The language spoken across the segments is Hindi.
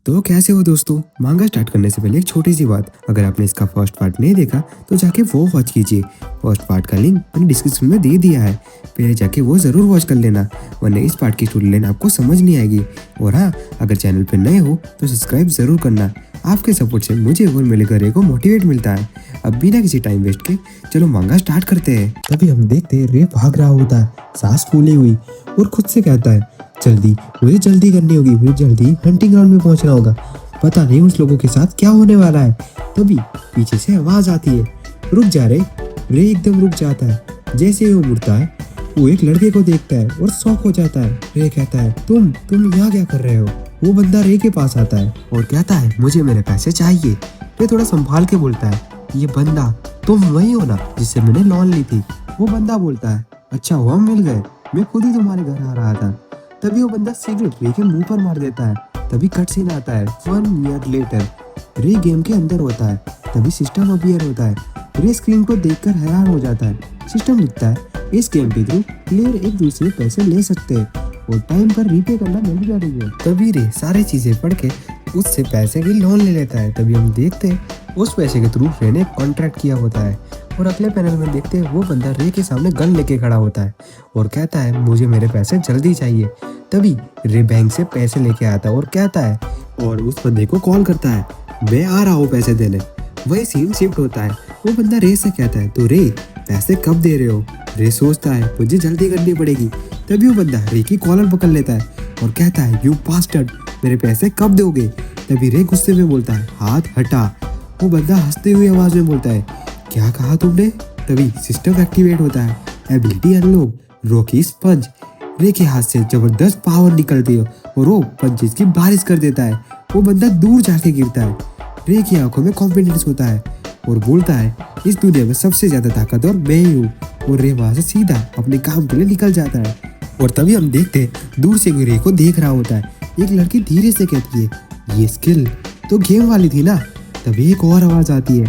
तो कैसे हो दोस्तों। मांगा स्टार्ट करने से पहले एक छोटी सी बात, अगर आपने इसका फर्स्ट पार्ट नहीं देखा तो जाके वो वॉच कीजिए। फर्स्ट पार्ट का लिंक मैंने डिस्क्रिप्शन में दे दिया है, पहले जाके वो ज़रूर वॉच कर लेना, वरना इस पार्ट की स्टोरी लाइन आपको समझ नहीं आएगी। और हाँ, अगर चैनल पर नए हो तो सब्सक्राइब ज़रूर करना, आपके सपोर्ट से मुझे और मेरे घरे को मोटिवेट मिलता है। अब बिना किसी टाइम वेस्ट के चलो मांगा स्टार्ट करते हैं। तभी हम देखते हैं रे भाग रहा होता है, सांस फूली हुई, और खुद से कहता है मुझे जल्दी करनी होगी, मुझे जल्दी हंटिंग ग्राउंड में पहुंचना होगा, पता नहीं उस लोगों के साथ क्या होने वाला है। तभी पीछे से आवाज आती है, रुक जा रे। रे एकदम रुक जाता है। जैसे ही वो मुड़ता है वो एक लड़के को देखता है और शॉक हो जाता है। रे कहता है तुम यहाँ क्या कर रहे हो। वो बंदा रे के पास आता है और कहता है मुझे मेरे पैसे चाहिए। रे थोड़ा संभाल के बोलता है, ये बंदा तुम वही हो ना जिससे मैंने लोन ली थी। वो बंदा बोलता है, अच्छा हुआ मिल गए, मैं खुद ही तुम्हारे घर आ रहा था। तभी वो बंदा सिगरेट रे के मुंह पर मार देता है। तभी कट सीन आता है 1 ईयर लेटर। रे गेम के अंदर होता है। तभी सिस्टम अपीयर होता है। रे स्क्रीन को देखकर हैरान हो जाता है। सिस्टम लिखता है, इस गेम के थ्रू प्लेयर एक दूसरे पैसे ले सकते हैं और टाइम पर रीपे करना मैंडेटरी है। तभी रे सारी चीजें पढ़ के उससे पैसे की लोन ले लेता है। तभी हम देखते हैं उस पैसे के थ्रू रे ने कॉन्ट्रैक्ट किया होता है। और अगले पैनल में देखते हैं वो बंदा रे के सामने गन लेके खड़ा होता है और कहता है मुझे मेरे पैसे जल्दी चाहिए। तभी रे बैंक से पैसे लेके आता है और कहता है, और उस बंदे को कॉल करता है, मैं आ रहा हूँ पैसे देने। वही सीन शिफ्ट होता है। वो बंदा रे से कहता है, तो रे पैसे कब दे रहे हो। रे सोचता है मुझे जल्दी करनी पड़ेगी। तभी वो बंदा रे की कॉलर पकड़ लेता है और कहता है, यू बास्टर्ड, मेरे पैसे कब दोगे। तभी रे गुस्से में बोलता है, हाथ हटा। वो बंदा हंसते हुए आवाज में बोलता है, क्या कहा तुमने। तभी सिस्टम एक्टिवेट होता है, एबिलिटी अनलॉक, रॉकी स्पंज। रे के हाथ से जबरदस्त पावर निकलती है और वो पंचेस की बारिश कर देता है। वो बंदा दूर जाके गिरता है। रे की आंखों में कॉन्फिडेंस होता है और बोलता है, इस दुनिया में सबसे ज्यादा ताकतवर मैं ही हूँ। और रे वहां से सीधा अपने काम के लिए निकल जाता है। और तभी हम देखते हैं दूर से रे को देख रहा होता है। एक लड़की धीरे से कहती है, ये स्किल तो गेम वाली थी ना। तभी एक और आवाज आती है,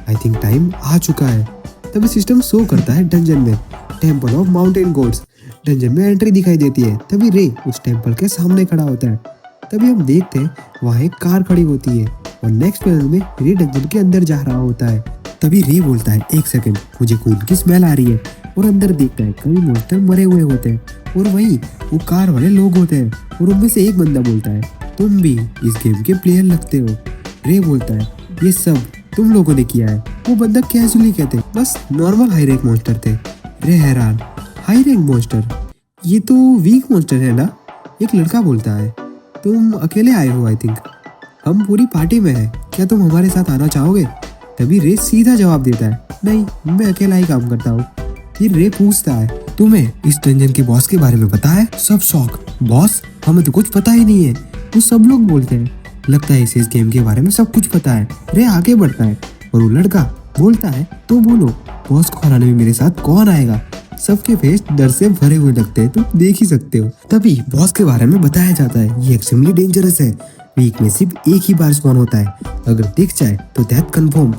आई थिंक टाइम आ चुका है। तभी सिस्टम शो करता है डंजन में, temple of mountain gods. Dungeon में एंट्री दिखाई देती है। तभी रे उस टेम्पल के सामने खड़ा होता है। तभी हम देखते हैं वहाँ एक कार खड़ी होती है और नेक्स्ट पैनल में रे डंजन के अंदर जा रहा होता है। तभी रे बोलता है, एक सेकंड, मुझे खून की स्मेल आ रही है। और अंदर देखता है कई मॉन्स्टर मरे हुए होते हैं और वहीं वो कार वाले लोग होते हैं। और उनमें से एक बंदा बोलता है, तुम भी इस गेम के प्लेयर लगते हो। रे बोलता है, ये सब तुम लोगों ने किया है। वो बंदा कैजुअली कहते, बस नॉर्मल हाई रैंक मॉन्स्टर थे। रे हैरान, हाई रैंक मॉन्स्टर, ये तो वीक मॉन्स्टर है ना। एक लड़का बोलता है, तुम अकेले आए हो, आई थिंक हम पूरी पार्टी में हैं, क्या तुम हमारे साथ आना चाहोगे। तभी रे सीधा जवाब देता है, नहीं, मैं अकेला ही काम करता हूँ। फिर रे पूछता है, तुम्हें इस डंजन के बॉस के बारे में पता है। सब शौक, बॉस हमें तो कुछ पता ही नहीं है। वो सब लोग बोलते हैं, लगता है इसे इस गेम के बारे में सब कुछ पता है। रे आगे बढ़ता है और वो लड़का बोलता है, तो बोलो बॉस को हराने में मेरे साथ कौन आएगा। सबके फेस डर से भरे हुए लगते हैं, तुम देख ही सकते हो। तभी बॉस के बारे में बताया जाता है, ये एक्सट्रीमली डेंजरस है, वीक में सिर्फ एक ही बार स्पॉन होता है, अगर दिख जाए तो डेथ कंफर्म।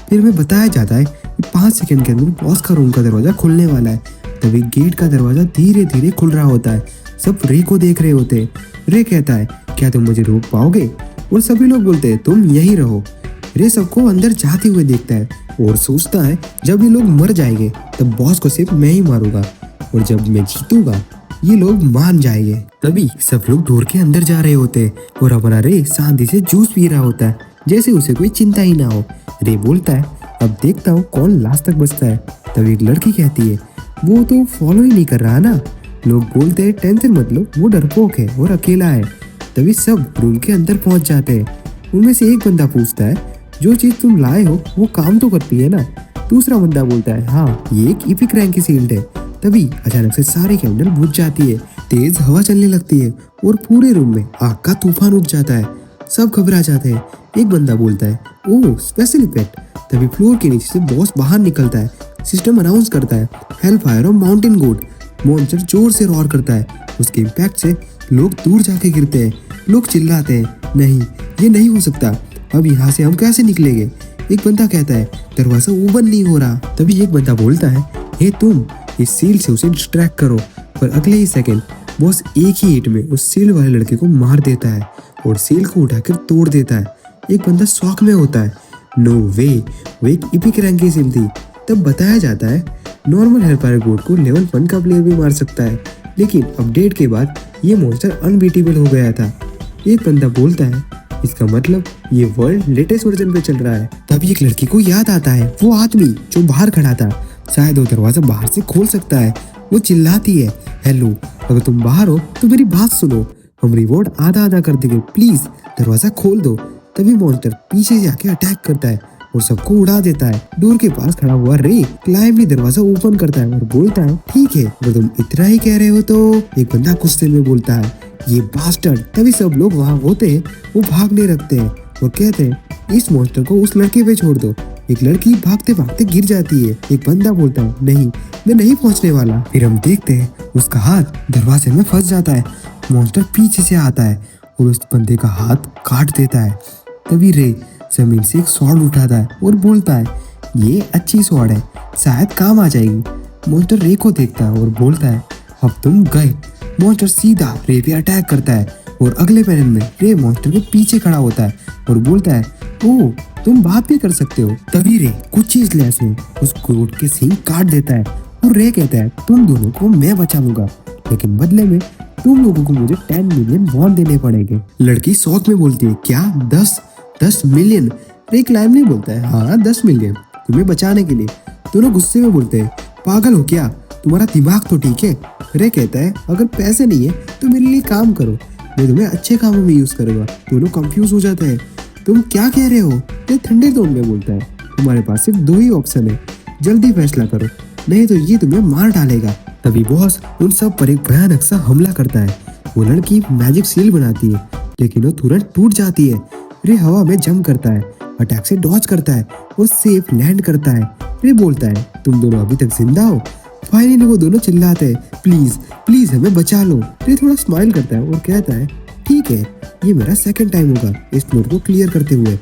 फिर में बताया जाता है कि 5 सेकंड के अंदर बॉस का रूम का दरवाजा खुलने वाला है। तभी गेट का दरवाजा धीरे धीरे खुल रहा होता है। सब रे को देख रहे होते हैं। रे कहता है, क्या तुम मुझे रोक पाओगे। और सभी लोग बोलते हैं, तुम यहीं रहो। रे सबको अंदर जाते हुए देखता है और सोचता है, जब ये लोग मर जाएंगे तब बॉस को सिर्फ मैं ही मारूंगा और जब मैं जीतूंगा ये लोग मान जाएंगे। तभी सब लोग डोर के अंदर जा रहे होते हैं और हमारा रे शांति से जूस पी रहा होता है, जैसे उसे कोई चिंता ही ना हो। रे बोलता है, अब देखता हूँ कौन लास्ट तक बचता है। तभी एक लड़की कहती है, वो तो फॉलो ही नहीं कर रहा ना। लोग बोलते हैं, टेंशन मत लो, वो डरपोक है और अकेला है। तभी सब रूम के अंदर पहुंच जाते हैं। उनमें से एक बंदा पूछता है, जो चीज तुम लाए हो वो काम तो करती है ना। दूसरा बंदा बोलता है, हाँ, ये एक इपिक रैंक की शील्ड है। तभी अचानक से सारी कैंडल बुझ जाती है, तेज हवा चलने लगती है और पूरे रूम में आग का तूफान उठ जाता है। सब घबरा जाते हैं। एक बंदा बोलता है, ओह स्पेशल इफेक्ट। तभी फ्लोर के नीचे से बॉस बाहर निकलता है। सिस्टम अनाउंस करता है, हेल फायर ऑफ माउंटेन गोड। मॉन्स्टर जोर से रॉर करता है, उसके इम्पैक्ट से लोग दूर जाके गिरते हैं। लोग चिल्लाते हैं, नहीं, ये नहीं हो सकता, अब यहाँ से हम कैसे निकलेंगे। एक बंदा कहता है, दरवाजा ओपन नहीं हो रहा। तभी एक बंदा बोलता है, हे तुम इस सील से उसे डिस्ट्रैक्ट करो। पर अगले ही सेकंड बॉस एक ही हिट में उस सील वाले लड़के को मार देता है और सील को उठाकर तोड़ देता है। एक बंदा शॉक में होता है, नो वे, वो एक इपिक रैंक की सील थी। तब बताया जाता है नॉर्मल हेल्पायर गोड को लेवल 1 का प्लेयर भी मार सकता है, लेकिन अपडेट के बाद ये मॉन्स्टर अनबीटेबल हो गया था। एक बंदा बोलता है इसका मतलब ये वर्ल्ड लेटेस्ट वर्जन पे चल रहा है। तभी एक लड़की को याद आता है वो आदमी जो बाहर खड़ा था, शायद वो दरवाजा बाहर से खोल सकता है। वो चिल्लाती है, हेलो, अगर तुम बाहर हो तो मेरी बात सुनो, हम रिवॉर्ड आधा आधा कर देंगे, प्लीज दरवाजा खोल दो। तभी मॉन्स्टर पीछे से आके अटैक करता है और सबको उड़ा देता है। डोर के पास खड़ा हुआ रे क्लाइम दरवाजा ओपन करता है और बोलता है ठीक है, अगर तुम इतना ही कह रहे हो तो। एक बंदा गुस्से में बोलता है ये बास्टर्ड। तभी सब लोग वहाँ होते हैं, वो भागने लगते हैं और कहते हैं इस मॉन्स्टर को उस लड़के पे छोड़ दो। एक लड़की भागते भागते गिर जाती है। एक बंदा बोलता है नहीं, मैं नहीं पहुंचने वाला। फिर हम देखते हैं उसका हाथ दरवाजे में फंस जाता है। मॉन्स्टर पीछे से आता है और उस बंदे का हाथ काट देता है। तभी रे जमीन से एक स्वॉर्ड उठाता है और बोलता है ये अच्छी स्वॉर्ड है, शायद काम आ जाएगी। मॉन्स्टर रे को देखता है और बोलता है अब तुम गए। मॉन्स्टर सीधा रे पे अटैक करता है और अगले पैनल में रे मॉन्स्टर के पीछे खड़ा होता है और बोलता है ओह, तुम बात भी कर सकते हो। तभी रे कुछ चीज ले से उस गोट के सींग काट देता है और रे कहता है तुम दोनों को मैं बचा लूंगा, लेकिन बदले में तुम लोगों को मुझे 10 मिलियन वॉन देने पड़ेंगे। लड़की शौक में बोलती है क्या 10 मिलियन? रे क्लाइम नहीं बोलता है हाँ 10 मिलियन तुम्हें बचाने के लिए। दोनों गुस्से में बोलते हैं पागल हो क्या, तुम्हारा दिमाग तो ठीक है। रे कहता है अगर पैसे नहीं है तो मेरे लिए काम करो, मैं तुम्हें अच्छे कामों में यूज करूंगा। दोनों कंफ्यूज हो जाते हैं, तुम क्या कह रहे हो? ये ठंडे टोन में बोलता है तुम्हारे पास सिर्फ 2 ही ऑप्शन है, जल्दी फैसला करो नहीं तो ये तुम्हें मार डालेगा। तभी बॉस उन सब पर एक भयानक सा हमला करता है। वो लड़की मैजिक सील बनाती है लेकिन वो तुरंत टूट जाती है। रे हवा में जंप करता है, अटैक से डॉज करता है और सेफ लैंड करता है। रे बोलता है तुम दोनों अभी तक जिंदा हो। फाइनली वो दोनों चिल्लाते हैं प्लीज प्लीज हमें बचा लो। रे थोड़ा स्माइल करता है और कहता है ठीक है, ये मेरा सेकंड टाइम होगा इस फ्लोर को क्लियर करते हुए।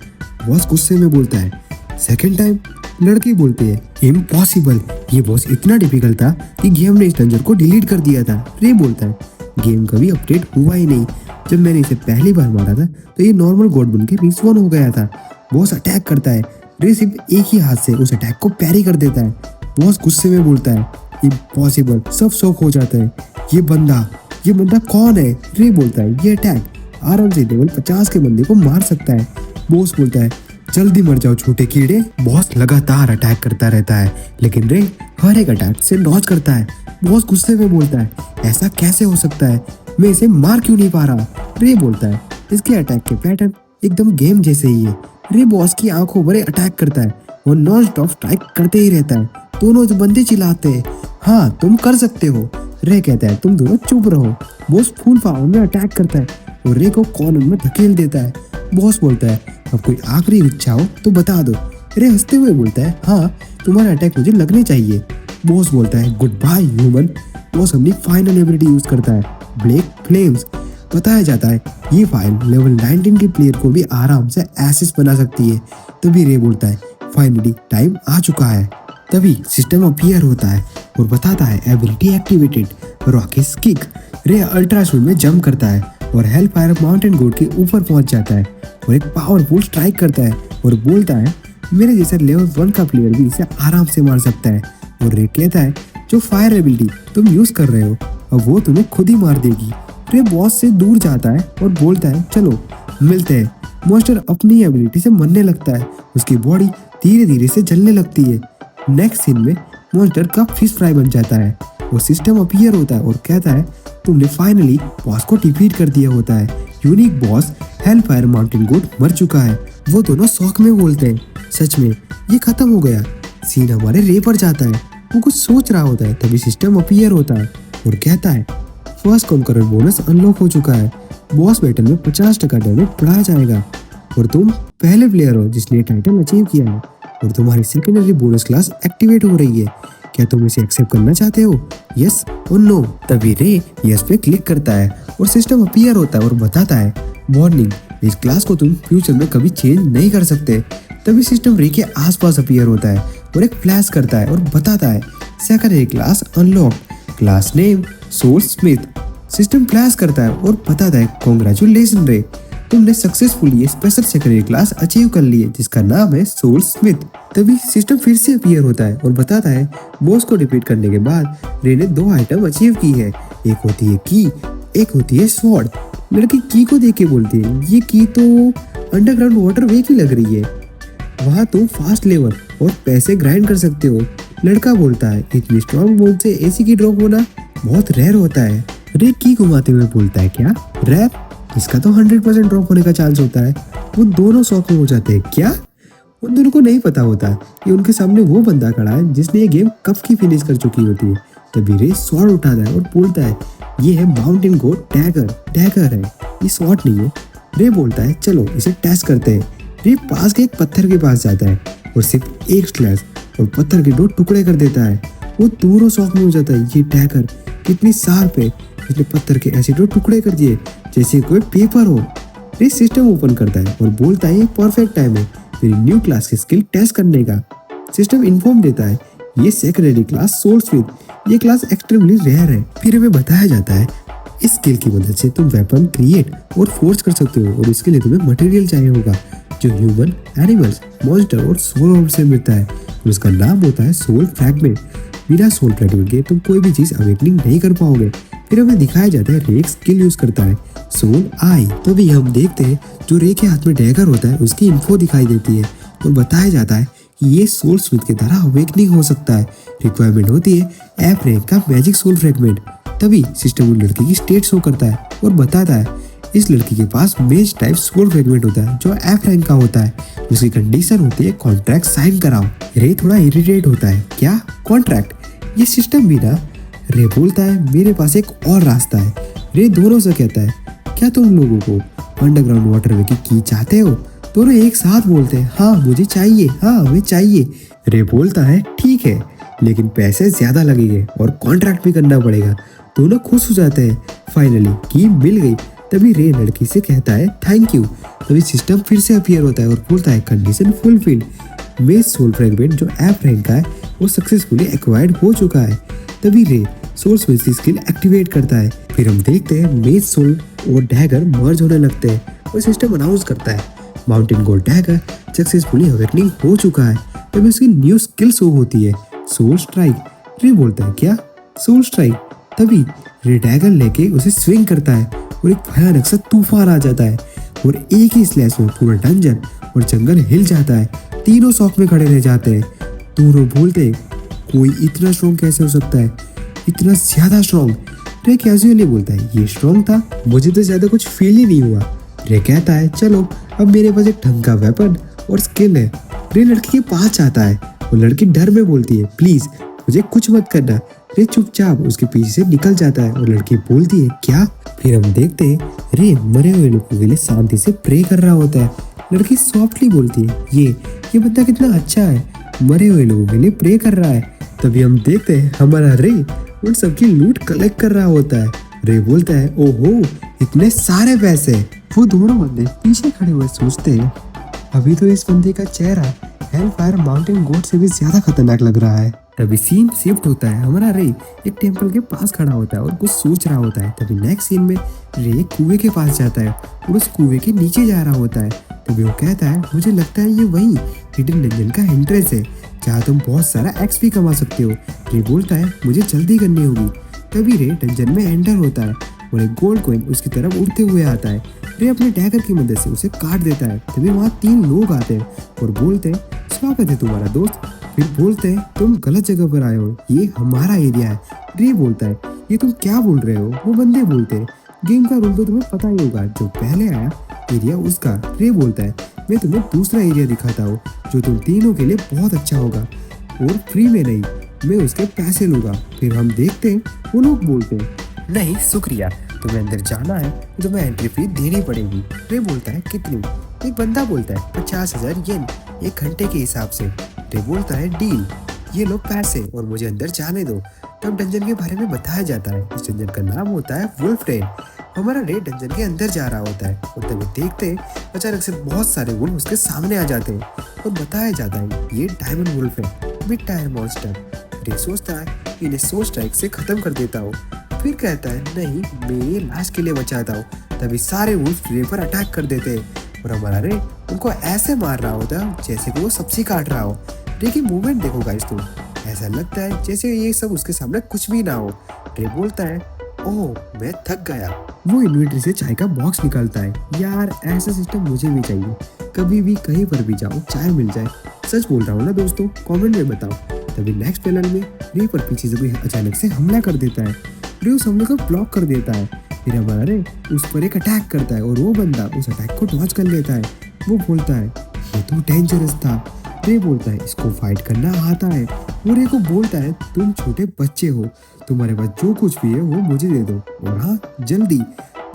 बॉस गुस्से में बोलता है सेकंड टाइम? लड़की बोलती है इम्पॉसिबल, ये बॉस इतना डिफिकल्ट था कि गेम ने इस डंजन को डिलीट कर दिया था। रे बोलता है गेम कभी अपडेट हुआ ही नहीं, जब मैंने इसे पहली बार मारा था तो ये नॉर्मल गॉड बन के रिस्पॉन हो गया था। बॉस अटैक करता है, रे सिर्फ एक ही हाथ से उस अटैक को पैरी कर देता है। बॉस गुस्से में बोलता है इम्पॉसिबल। सब शौक हो जाता है ये बंदा कौन है? रे बोलता है ये अटैक आराम से लेवल 50 के बंदे को मार सकता है। बॉस बोलता है जल्दी मर जाओ छोटे कीड़े। बॉस लगातार अटैक करता रहता है लेकिन रे हर एक अटैक से डॉज करता है। बॉस गुस्से में बोलता है ऐसा कैसे हो सकता है, मैं इसे मार क्यों नहीं पा रहा? रे बोलता है इसके अटैक के पैटर्न एकदम गेम जैसे ही है। रे बॉस की आंखों पर अटैक करता है और नॉन स्टॉप स्ट्राइक करते ही रहता है। दोनों जो बंदे चिल्लाते हैं हाँ तुम कर सकते हो। रे कहता है तुम दोनों चुप रहो। बॉस फुल पावर में अटैक करता है और रे को कॉर्नर में धकेल देता है। बॉस बोलता है अब कोई आखिरी इच्छा हो तो बता दो। रे हंसते हुए बोलता है हाँ तुम्हारा अटैक मुझे लगने चाहिए। बॉस बोलता है गुड बाय ह्यूमन। बॉस अपनी फाइनल एबिलिटी यूज करता है ब्लैक फ्लेम्स। बताया जाता है ये फाइल लेवल 19 के प्लेयर को भी आराम से एसिस बना सकती है। तभी रे बोलता है फाइनली टाइम आ चुका है। तभी सिस्टम अपीयर होता है और बताता है एबिलिटी एक्टिवेटेड रॉकेट किक। रे अल्ट्रा स्पीड में जंप करता है और हेल फायर माउंटेन गोड के ऊपर पहुंच जाता है और एक पावरफुल स्ट्राइक करता है और बोलता है मेरे जैसा लेवल 1 का प्लेयर भी इसे आराम से मार सकता है। और रे कहता है जो फायर एबिलिटी तुम यूज कर रहे हो अब वो तुम्हें खुद ही मार देगी। रे बॉस से दूर जाता है और बोलता है चलो मिलते हैं। मॉन्स्टर अपनी एबिलिटी से मरने लगता है, उसकी बॉडी धीरे धीरे से जलने लगती है। नेक्स्ट सीन में मॉन्स्टर का फिश फ्राई बन जाता है और सिस्टम अपीयर होता है और कहता है तुमने फाइनली बॉस को डिफीट कर दिया होता है। Unique boss hello fire mountain गोड मर चुका है। वो दोनों शौक में बोलते हैं सच में ये खत्म हो गया। सीन हमारे रे पर जाता है, वो कुछ सोच रहा होता है। तभी सिस्टम अपीयर होता है और कहता है फर्स्ट कॉन्करर बोनस अनलॉक हो चुका है। बॉस बैटल में 50% डैमेज बढ़ाया जाएगा और तुम पहले प्लेयर हो जिसने ये टाइटल अचीव किया है और तुम्हारी सेकेंडरी बोनस क्लास एक्टिवेट हो रही है। क्या तुम इसे एक्सेप्ट करना चाहते हो, यस और नो? तभी रे यस पे क्लिक करता है और सिस्टम अपीयर होता है और बताता है वार्निंग, इस क्लास को तुम फ्यूचर में कभी चेंज नहीं कर सकते। तभी सिस्टम रे के आसपास अपीयर होता है और एक फ्लैश करता है और बताता है secondary class unlock, class name soul smith. System flash करता है और बताता है कॉन्ग्रेचुलेशन रे, तुमने successfully special secondary class achieve कर ली है जिसका नाम है सोल स्मिथ। तभी सिस्टम फिर से अपीयर होता है और बताता है बॉस को डिफीट करने के बाद रे ने 2 आइटम अचीव की है। एक होती है की, एक होती है स्वॉर्ड। लड़की की को देख के बोलती है ये की तो अंडरग्राउंड वाटर वे की लग रही है, वहाँ तुम फास्ट लेवल और पैसे ग्राइंड कर सकते हो। लड़का बोलता है इतनी स्ट्रॉन्ग बॉल से एसी की ड्रॉप होना बहुत रेयर होता है। रे की घुमाते हुए बोलता है क्या रेयर, इसका तो 100% ड्रॉप होने का चांस होता है। वो दोनों शॉक में हो जाते हैं। क्या? उन दोनों को नहीं पता होता कि उनके सामने वो बंदा खड़ा है जिसने ये गेम कब की फिनिश कर चुकी होती है। तभी रे स्वॉर्ड उठाता है और बोलता है ये है माउंटेन गोड डैगर। डैगर है, ये स्वॉर्ड नहीं है। रे बोलता है चलो इसे टेस्ट करते हैं। रे पास के एक पत्थर के पास जाता है और सिर्फ एक स्लैश और पत्थर के 2 टुकड़े कर देता है। वो दूरों शॉक में हो जाता है, ये डैगर कितनी शार्प है, इसने पत्थर के ऐसे 2 टुकड़े कर दिए जैसे कोई पेपर हो। रे सिस्टम ओपन करता है और बोलता है ये परफेक्ट टाइम है मेरी न्यू क्लास की स्किल टेस्ट करने का। सिस्टम इन्फॉर्म देता है ये सेकेंडरी क्लास सोल स्मिथ, ये क्लास एक्सट्रीमली रेयर है। फिर हमें बताया जाता है इस स्किल की मदद से तुम वेपन क्रिएट और फोर्स कर सकते हो और इसके लिए तुम्हें मटेरियल चाहिए होगा जो ह्यूमन, एनिमल्स, मॉन्स्टर और सोल ऑर्ब से मिलता है और उसका नाम होता है सोल फ्रैगमेंट। बिना सोल फ्रैगमेंट के तुम कोई भी चीज अवेकनिंग नहीं कर पाओगे। फिर हमें दिखाया जाता है रे एक स्किल यूज करता है सोल आई। तभी हम देखते हैं जो रे के हाथ में डैगर होता है उसकी इन्फो दिखाई देती है और बताया जाता है कि ये सोल स्मिथ के द्वारा अवेकनिंग हो सकता है। रिक्वायरमेंट होती है एफ रैंक का मैजिक सोल फ्रैगमेंट। तभी सिस्टम उन लड़की की स्टेट शो करता है और बताता है इस लड़की के पास मेज टाइप सोल फ्रैगमेंट होता है जो एफ रैंक का होता है। उसकी कंडीशन होती है कॉन्ट्रैक्ट साइन कराओ। रे थोड़ा इरिटेट होता है, क्या कॉन्ट्रैक्ट, ये सिस्टम भी ना। रे बोलता है मेरे पास एक और रास्ता है। रे दोनों से कहता है क्या तुम लोगों को अंडरग्राउंड वाटरवे की चाहते हो? दोनों एक साथ बोलते हैं हाँ मुझे चाहिए, हाँ हमें चाहिए। रे बोलता है ठीक है लेकिन पैसे ज्यादा लगेंगे और कॉन्ट्रैक्ट भी करना पड़ेगा। दोनों खुश हो जाते हैं, फाइनली की मिल गई। तभी रे लड़की से कहता है थैंक यू। तभी सिस्टम फिर से अपीयर होता है और बोलता है कंडीशन फुलफिल्ड। मेज सोल फ्रैगमेंट जो एफ रैंक का है वो सक्सेसफुली एक्वायर्ड हो चुका है। तभी रे सोल स्मिथ की स्किल एक्टिवेट करता है। फिर हम देखते हैं मेज सोल और डैगर मर्ज होने लगते हैं और सिस्टम अनाउंस करता है माउंटेन गोड डैगर सक्सेसफुली अवेकनिंग हो चुका है। तभी उसकी न्यू स्किल शो होती है सोल स्ट्राइक। रे बोलता है क्या सोल स्ट्राइक? तभी रे डैगर लेके उसे स्विंग करता है और एक भयानक सा तूफान आ जाता है और एक ही स्लैश में पूरा डंजन और जंगल हिल जाता है। तीनों शॉक में खड़े रह जाते हैं। दोनों बोलते हैं कोई इतना स्ट्रॉन्ग कैसे हो सकता है, इतना ज्यादा स्ट्रॉन्ग। रे कैजुअली बोलता है ये स्ट्रॉन्ग था, मुझे तो ज्यादा कुछ फील ही नहीं हुआ। रे कहता है चलो अब मेरे पास एक ढंग का वेपन और स्किल है। रे लड़की के पास जाता है और लड़की डर में बोलती है प्लीज मुझे कुछ मत करना। रे चुपचाप उसके पीछे से निकल जाता है और लड़की बोलती है क्या? फिर हम देखते हैं रे मरे हुए लोगों के लिए शांति से प्रे कर रहा होता है। लड़की सॉफ्टली बोलती है ये बंदा कितना अच्छा है, मरे हुए लोगों के लिए प्रे कर रहा है। तभी हम देखते हैं हमारा रे उन सबकी लूट कलेक्ट कर रहा होता है। रे बोलता है ओहो इतने सारे पैसे। वो दोनों बंदे पीछे खड़े हुए सोचते हैं अभी तो इस बंदे का चेहरा हेल फायर माउंटेन गोड से भी ज्यादा खतरनाक लग रहा है। तभी सीन शिफ्ट होता है, हमारा रे एक टेंपल के पास खड़ा होता है और कुछ सोच रहा होता है। तभी नेक्स्ट सीन में रे एक कुएं के पास जाता है और उस कुएं के नीचे जा रहा होता है। तभी वो कहता है मुझे लगता है ये वही हिडन डंजन का एंट्रेंस है जहाँ तुम बहुत सारा एक्सपी कमा सकते हो। रे बोलता है मुझे जल्दी करनी होगी। तभी रे डंजन में एंटर होता है और एक गोल्ड कॉइन उसकी तरफ उड़ते हुए आता है। रे अपने डैगर की मदद से उसे काट देता है। तभी वहाँ 3 लोग आते हैं और बोलते हैं स्वागत है तुम्हारा दोस्त। फिर बोलते हैं तुम गलत जगह पर आए हो, ये हमारा एरिया है। रे बोलता है ये तुम क्या बोल रहे हो? वो बंदे बोलते हैं गेम का रूल तो तुम्हें पता ही होगा, जो पहले आया एरिया उसका। रे बोलता है मैं तुम्हें दूसरा एरिया दिखाता हूँ जो तुम तीनों के लिए बहुत अच्छा होगा और फ्री में नहीं, मैं उसके पैसे लूंगा। फिर हम देखते हैं वो लोग बोलते हैं नहीं शुक्रिया, तुम्हें अंदर जाना है तो तुम्हें एंट्री फी देनी पड़ेगी। रे बोलता है कितनी? एक बंदा बोलता है 50,000 येन 1 घंटे के हिसाब से। रे बोलता है डील, ये लो पैसे और मुझे अंदर जाने दो। तब डंजन के बारे में बताया जाता है। इस डंजन का नाम होता है वुल्फ डेन। हमारा रे डंजन के अंदर जा रहा होता है और तभी देखते हैं अचानक से बहुत सारे वुल्फ उसके सामने आ जाते हैं और बताया जाता है ये डायमंड वुल्फ है, बिग टायर मॉन्स्टर। रे सोचता है इन्हें सोल स्ट्राइक से खत्म कर देता हूँ। फिर कहता है नहीं मैं ये लास्ट के लिए बचाता हूँ तभी सारे वुल्फ रे पर अटैक कर देते और हमारा रे उनको ऐसे मार रहा होता जैसे कि वो सब्जी काट रहा हो। रे की मूवमेंट देखो गाइस तुम, ऐसा लगता है जैसे ये सब उसके सामने कुछ भी ना हो। रे बोलता है, ओह मैं थक गया। वो इन्वेंटरी से चाय का बॉक्स निकालता है। यार ऐसा सिस्टम मुझे भी चाहिए, कभी भी कहीं पर भी जाओ चाय मिल जाए। सच बोल रहा हूँ ना दोस्तों, कमेंट में बताओ। तभी नेक्स्ट पैनल में रे पर पीछे से कोई अचानक से हमला कर देता है। रे उस हमले को ब्लॉक कर देता है। फिर हमारा रे उस पर एक अटैक करता है और वो बंदा उस अटैक को डॉज कर लेता है। वो बोलता है, ये तो डेंजरस था। रे बोलता है, इसको फाइट करना आता है। वो रे को बोलता है, तुम छोटे बच्चे हो, तुम्हारे पास जो कुछ भी है वो मुझे दे दो, और हाँ जल्दी।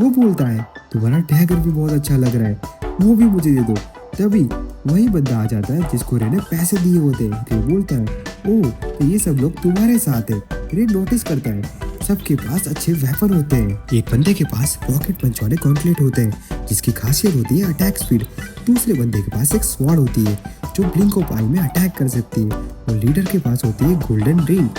वो बोलता है, तुम्हारा डैगर भी बहुत अच्छा लग रहा है, वो भी मुझे दे दो। तभी वही बंदा आ जाता है जिसको रे ने पैसे दिए होते हैं। रे बोलता है, ओह तो ये सब लोग तुम्हारे साथ है। रे नोटिस करता है सबके पास अच्छे वेपन होते हैं। एक बंदे के पास रॉकेट पंच वाले गॉन्टलेट होते हैं जिसकी खासियत होती है अटैक स्पीड। दूसरे बंदे के पास एक स्वॉर्ड होती है जो ब्लिंक ऑफ आई में अटैक कर सकती है। और लीडर के पास होती है गोल्डन रिंग।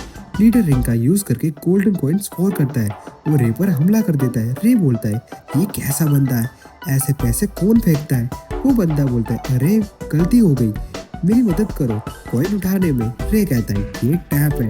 लीडर रिंग का यूज करके गोल्डन कॉइन स्कोर करता है और रे पर हमला कर देता है। रे बोलता है, ये कैसा बंदा है, ऐसे पैसे कौन फेंकता है। वो बंदा बोलता है, अरे गलती हो गई, मेरी मदद करो कॉइन उठाने में। रे कहता है, ये टैप है,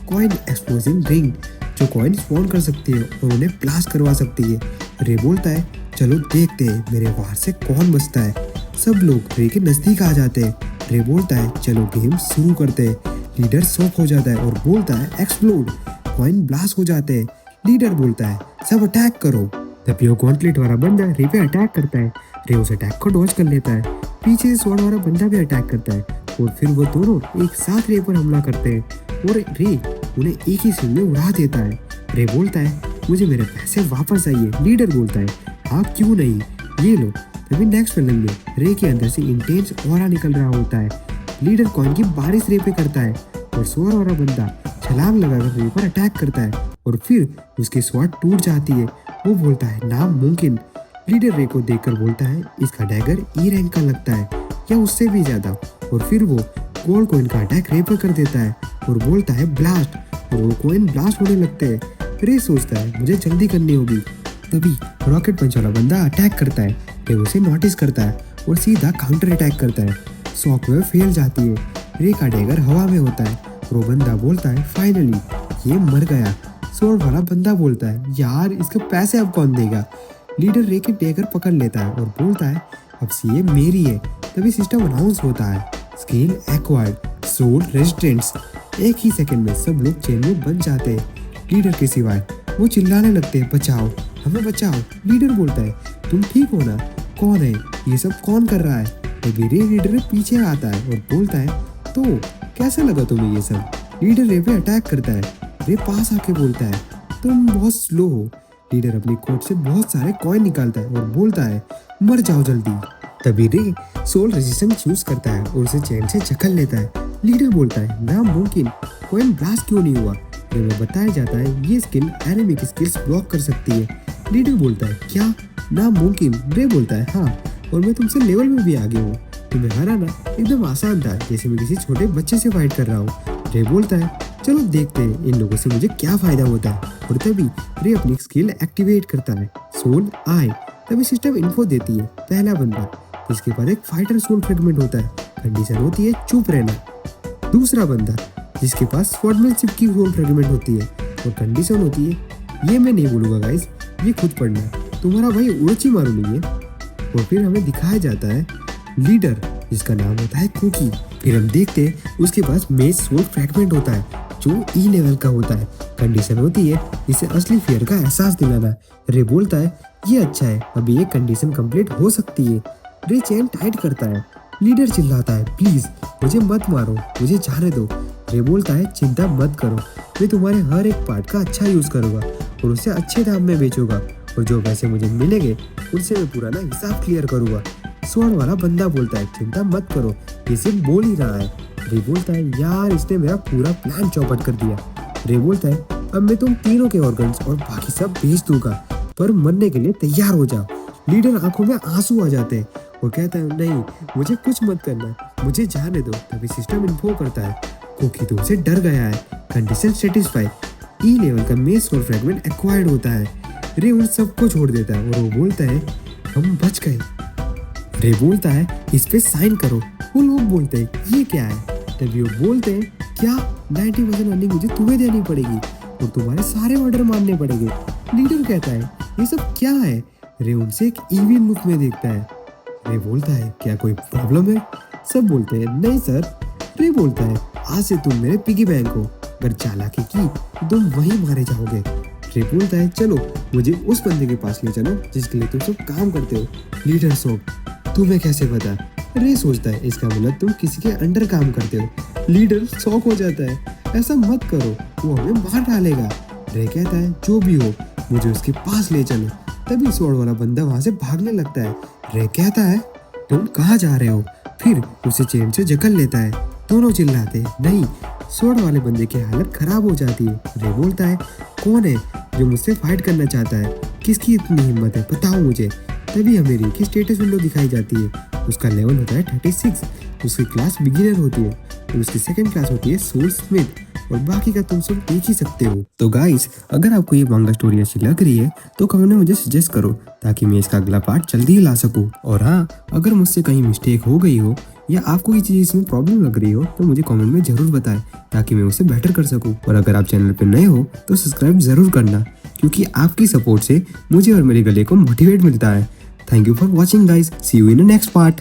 कॉइन एक्सप्लोजिंग रिंग जो कॉइन स्पॉन कर सकती है और उन्हें ब्लास्ट करवा सकती है। रे बोलता है, चलो देखते हैं मेरे वार से कौन बचता है। सब लोग रे के नजदीक आ जाते हैं। रे बोलता है, चलो गेम शुरू करते हैं। लीडर शॉक हो जाता है और बोलता है, एक्सप्लोड। कॉइन ब्लास्ट हो जाते हैं। लीडर बोलता है, सब अटैक करो। तभी वो गॉन्टलेट वाला बंदा रे पे अटैक करता है। रे उस अटैक को डॉज कर लेता है। पीछे से स्वॉर्ड वाला बंदा भी अटैक करता है और फिर वो दोनों एक साथ रे पर हमला करते हैं और रे उन्हें एक ही सीन में उड़ा देता है। रे बोलता है, मुझे मेरे पैसे वापस चाहिए। लीडर बोलता है, आप क्यों नहीं, ये लो। तभी नेक्स्ट पैनल में रे के अंदर से इंटेंस ऑरा निकल रहा होता है। लीडर कॉइन की बारिश रे पे करता है और स्वॉर्ड वाला बंदा छलांग लगाकर रे पर अटैक करता है और फिर उसकी स्वॉर्ड टूट जाती है। वो बोलता है, नामुमकिन। लीडर रे को देखकर बोलता है, इसका डैगर ई रैंक का लगता है या उससे भी ज्यादा। और फिर वो गोल्ड कॉइन का अटैक रे पर कर देता है और बोलता है, ब्लास्ट। और वो कॉइन ब्लास्ट होने लगते हैं। रे सोचता है, मुझे जल्दी करनी होगी। तभी रॉकेट पंच वाला बंदा अटैक करता है। रे उसे नोटिस करता है और सीधा काउंटर अटैक करता है। शॉक वेव फैल जाती है। रे का डैगर हवा में होता है और वो बंदा बोलता है, फाइनली ये मर गया। स्वॉर्ड वाला बंदा बोलता है, यार इसके पैसे अब कौन देगा। लीडर रे के डैगर पकड़ लेता है और बोलता है, अब से ये मेरी है। तभी सिस्टम अनाउंस होता है, स्किल एक्वायर्ड, सोल रेजिस्टेंस। एक ही सेकंड में सब लोग चेन में बंध जाते हैं लीडर के सिवाय। वो चिल्लाने लगते हैं, बचाओ हमें बचाओ। लीडर बोलता है, तुम ठीक हो ना, कौन है ये सब, कौन कर रहा है। तभी रे लीडर पीछे आता है और बोलता है, तो कैसा लगा तुम्हें ये सब। लीडर रे पे अटैक करता है। रे पास आके बोलता है, तुम बहुत स्लो हो। लीडर अपनी कोट से बहुत सारे कॉइन निकालता है और बोलता है, मर जाओ जल्दी। तभी रे सोल रेजिस्टेंस यूज करता है और उसे चैन से जकड़ लेता है। लीडर बोलता है, नामुमकिन, कॉइन ब्लास्ट क्यों नहीं हुआ। रे में बताया जाता है, ये स्किल एनिमी स्किल्स ब्लॉक कर सकती है। लीडर बोलता है, क्या, नामुमकिन। रे बोलता है, हाँ, और मैं तुमसे लेवल में भी आगे हूँ। तुम्हें हराना एकदम आसान था, जैसे मैं किसी छोटे बच्चे से फाइट कर रहा हूँ। रे बोलता है, चलो देखते हैं इन लोगों से मुझे क्या फायदा होता है। और तभी रे अपनी स्किल एक्टिवेट करता है, सोल आई। तभी सिस्टम इन्फो देती है, पहला बंदा जिसके पास एक फाइटर सोल फ्रेगमेंट होता है, कंडीशन होती है चुप रहना। दूसरा बंदा जिसके पास स्वॉर्डमैनशिप की सोल फ्रेगमेंट होती है और कंडीशन होती है, ये मैं नहीं बोलूंगा गाइस, ये खुद पढ़ना, तुम्हारा भाई उड़ची-मारू नहीं है। और फिर हमें दिखाया जाता है लीडर जिसका नाम होता है कुकी। फिर हम देखते हैं उसके पास मेज सोल फ्रैगमेंट होता है जो ई लेवल का होता है। कंडीशन होती है इसे असली फियर का एहसास दिलाना। रे बोलता है, ये अच्छा है, अभी ये कंडीशन कंप्लीट हो सकती है। रे चेन टाइट करता है। लीडर चिल्लाता है, प्लीज मुझे मत मारो, मुझे जाने दो। रे बोलता है, चिंता मत करो, मैं तुम्हारे हर एक पार्ट का अच्छा यूज करूंगा और उसे अच्छे दाम में बेचूंगा और जो पैसे मुझे मिलेंगे उनसे मैं पुराना हिसाब क्लियर करूंगा। स्वर्ण वाला बंदा बोलता है, चिंता मत करो, ये सिर्फ बोल ही रहा है। रे बोलता है, यार इसने मेरा पूरा प्लान चौपट कर दिया। रे बोलता है, अब मैं तुम तीनों के ऑर्गन्स और बाकी सब बेच दूंगा, पर मरने के लिए तैयार हो जाओ। लीडर आंखों में आंसू आ जाते हैं और कहता है, नहीं मुझे कुछ मत करना, मुझे जाने दो। तभी सिस्टम इन्फो करता है, कुकी तुमसे डर गया है, कंडीशन सेटिस्फाई, ई लेवल का मेज सोल फ्रैगमेंट एक्वायर्ड होता है। रे उन सबको छोड़ देता है और वो बोलता है हम बच गए। रे बोलता है इस पे साइन करो। वो लोग बोलते हैं ये क्या है। तभी वो बोलते हैं क्या 90% अर्निंग मुझे तुम्हें देनी पड़ेगी और तुम्हारे सारे ऑर्डर मानने पड़ेंगे। लीडर कहता है ये सब क्या है। रे उनसे एक ईवी मुख में देखता है। रे बोलता है क्या कोई प्रॉब्लम है। सब बोलते हैं नहीं सर। रे बोलता है आज से तुम मेरे पिगी बैंक हो, अगर चालाकी की तो तुम वहीं मारे जाओगे। रे बोलता है चलो मुझे उस बंदे के पास ले चलो जिसके लिए तुम सब काम करते हो। लीडर शॉक तुम्हें कैसे पता। रे सोचता है इसका मतलब तुम किसी के अंडर काम करते हो। लीडर शॉक हो जाता है ऐसा मत करो, वो हमें मार डालेगा। रे कहता है जो भी हो मुझे उसके पास ले चलो। तभी स्वॉर्ड वाला बंदा वहां से भागने लगता है। रे कहता है तुम कहाँ जा रहे हो, फिर उसे चेन से जकड़ लेता है। दोनों चिल्लाते हैं नहीं। स्वॉर्ड वाले बंदे की हालत खराब हो जाती है। रे बोलता है कौन है जो मुझसे फाइट करना चाहता है, किसकी इतनी हिम्मत है बताओ मुझे। तभी हमें री की स्टेटस विंडो दिखाई जाती है। उसका लेवल होता है 36, उसकी क्लास बिगिनर होती है और उसकी सेकंड क्लास होती है सोल स्मिथ और बाकी का तुम सब देख ही सकते हो। तो गाइस अगर आपको ये मांगा स्टोरी अच्छी लग रही है तो कमेंट में मुझे सजेस्ट करो ताकि मैं इसका अगला पार्ट जल्दी ही ला सकूं। और हाँ अगर मुझसे कहीं मिस्टेक हो गई हो या आपको ये चीज इसमें प्रॉब्लम लग रही हो तो मुझे कमेंट में जरूर बताएं ताकि मैं उसे बेटर कर सकूं। और अगर आप चैनल पर नए हो तो सब्सक्राइब जरूर करना क्योंकि आपकी सपोर्ट से मुझे और मेरे गले को मोटिवेट मिलता है। Thank you for watching guys, see you in the next part.